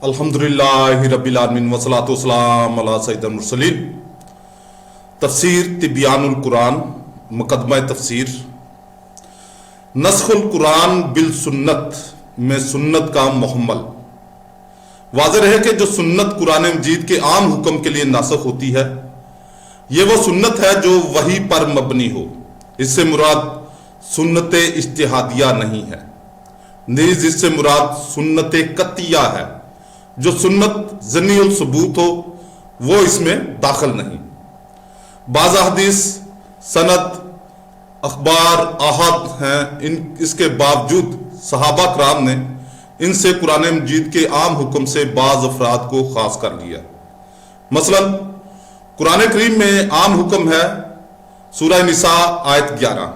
الحمدللہ رب العالمین والصلاۃ والسلام علی سید المرسلین۔ تفسیر تبیان القرآن، مقدمہ تفسیر۔ نسخ القرآن بالسنت میں سنت کا محمل۔ واضح ہے کہ جو سنت قرآن مجید کے عام حکم کے لیے ناسخ ہوتی ہے، یہ وہ سنت ہے جو وحی پر مبنی ہو۔ اس سے مراد سنت اجتہادیہ نہیں ہے، نیز اس سے مراد سنت قطعیہ ہے۔ جو سنت ظنی الثبوت ہو وہ اس میں داخل نہیں۔ بعض احادیث سند اخبار احاد ہیں، اس کے باوجود صحابہ کرام نے ان سے قرآن مجید کے عام حکم سے بعض افراد کو خاص کر لیا۔ مثلا قرآن کریم میں عام حکم ہے، سورہ نساء آیت 11،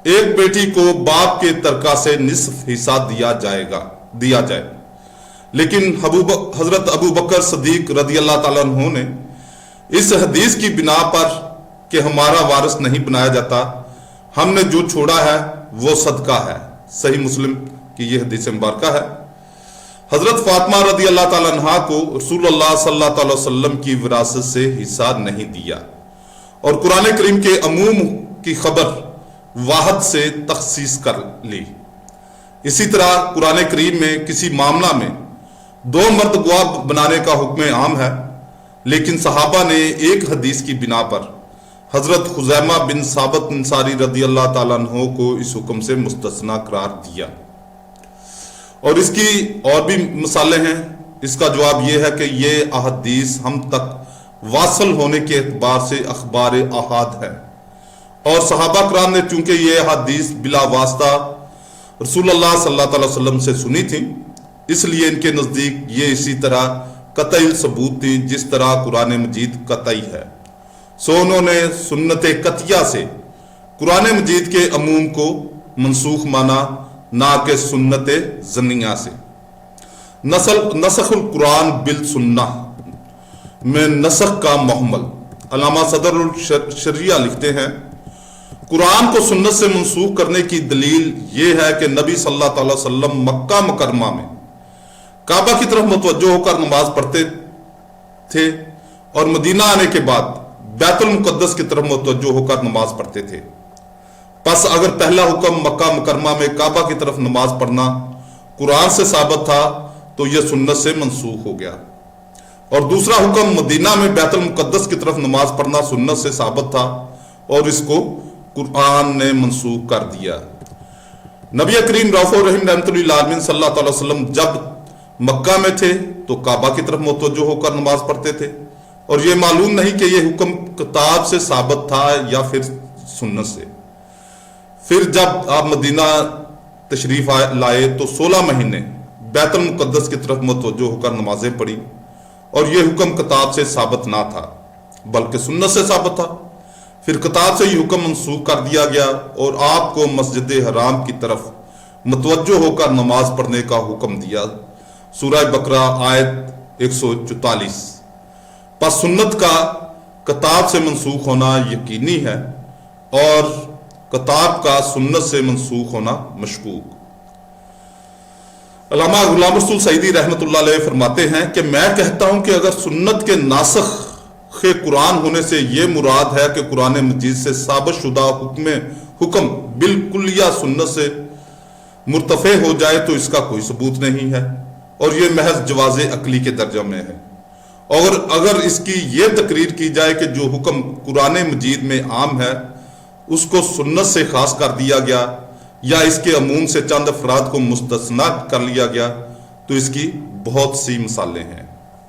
ایک بیٹی کو باپ کے ترکہ سے نصف حصہ دیا جائے، لیکن حضرت ابو بکر صدیق رضی اللہ تعالیٰ عنہ نے اس حدیث کی بنا پر کہ ہمارا وارث نہیں بنایا جاتا، ہم نے جو چھوڑا ہے وہ صدقہ ہے۔ صحیح مسلم کی یہ حدیث مبارکہ ہے۔ حضرت فاطمہ رضی اللہ تعالیٰ عنہ کو رسول اللہ صلی اللہ علیہ وسلم کی وراثت سے حصہ نہیں دیا، اور قرآن کریم کے عموم کی خبر واحد سے تخصیص کر لی۔ اسی طرح قرآن کریم میں کسی معاملہ میں دو مرد گواہ بنانے کا حکم عام ہے، لیکن صحابہ نے ایک حدیث کی بنا پر حضرت خزیمہ بن ثابت انصاری رضی اللہ تعالیٰ عنہ کو اس حکم سے مستثنی قرار دیا۔ اور اس کی اور بھی مثالیں ہیں۔ اس کا جواب یہ ہے کہ یہ احادیث ہم تک واصل ہونے کے اعتبار سے اخبار احاد ہے، اور صحابہ کرام نے چونکہ یہ احادیث بلا واسطہ رسول اللہ صلی اللہ علیہ وسلم سے سنی تھی، اس لیے ان کے نزدیک یہ اسی طرح قطعی ثبوت تھی جس طرح قرآن مجید قطعی ہے۔ سو انہوں نے سنت قطعیہ سے قرآن مجید کے عموم کو منسوخ مانا، نہ کہ سنت ظنیہ سے۔ نسخ القرآن بالسنہ میں نسخ کا محمل۔ علامہ صدر الشریعہ لکھتے ہیں، قرآن کو سنت سے منسوخ کرنے کی دلیل یہ ہے کہ نبی صلی اللہ علیہ وسلم مکہ مکرمہ میں کعبہ کی طرف متوجہ ہو کر نماز پڑھتے تھے، اور مدینہ آنے کے بعد بیت المقدس کی طرف متوجہ ہو کر نماز پڑھتے تھے۔ پس اگر پہلا حکم مکہ مکرمہ میں کعبہ کی طرف نماز پڑھنا قرآن سے ثابت تھا تو یہ سنت سے منسوخ ہو گیا، اور دوسرا حکم مدینہ میں بیت المقدس کی طرف نماز پڑھنا سنت سے ثابت تھا، اور اس کو قرآن نے منسوخ کر دیا۔ نبی کریم رؤوف الرحیم رحمۃ اللہ علیہ صلی اللہ علیہ وسلم جب مکہ میں تھے تو کعبہ کی طرف متوجہ ہو کر نماز پڑھتے تھے، اور یہ معلوم نہیں کہ یہ حکم کتاب سے ثابت تھا یا پھر سنت سے۔ پھر جب آپ مدینہ تشریف لائے تو 16 مہینے بیت المقدس کی طرف متوجہ ہو کر نمازیں پڑھی، اور یہ حکم کتاب سے ثابت نہ تھا بلکہ سنت سے ثابت تھا۔ پھر کتاب سے یہ حکم منسوخ کر دیا گیا، اور آپ کو مسجد حرام کی طرف متوجہ ہو کر نماز پڑھنے کا حکم دیا۔ سورہ بقرہ آیت 144۔ پس سنت کا کتاب سے منسوخ ہونا یقینی ہے، اور کتاب کا سنت سے منسوخ ہونا مشکوک۔ علامہ غلام رسول سعیدی رحمۃ اللہ علیہ فرماتے ہیں کہ میں کہتا ہوں کہ اگر سنت کے ناسخ قرآن ہونے سے یہ مراد ہے کہ قرآن مجید سے ثابت شدہ حکم بالکلیہ سنت سے مرتفع ہو جائے تو اس کا کوئی ثبوت نہیں ہے، اور یہ محض جواز عقلی کے درجہ میں ہے۔ اور اگر اس کی یہ تقریر کی جائے کہ جو حکم قرآن مجید میں عام ہے اس کو سنت سے خاص کر دیا گیا، یا اس کے عموم سے چند افراد کو مستثنی کر لیا گیا، تو اس کی بہت سی مثالیں ہیں۔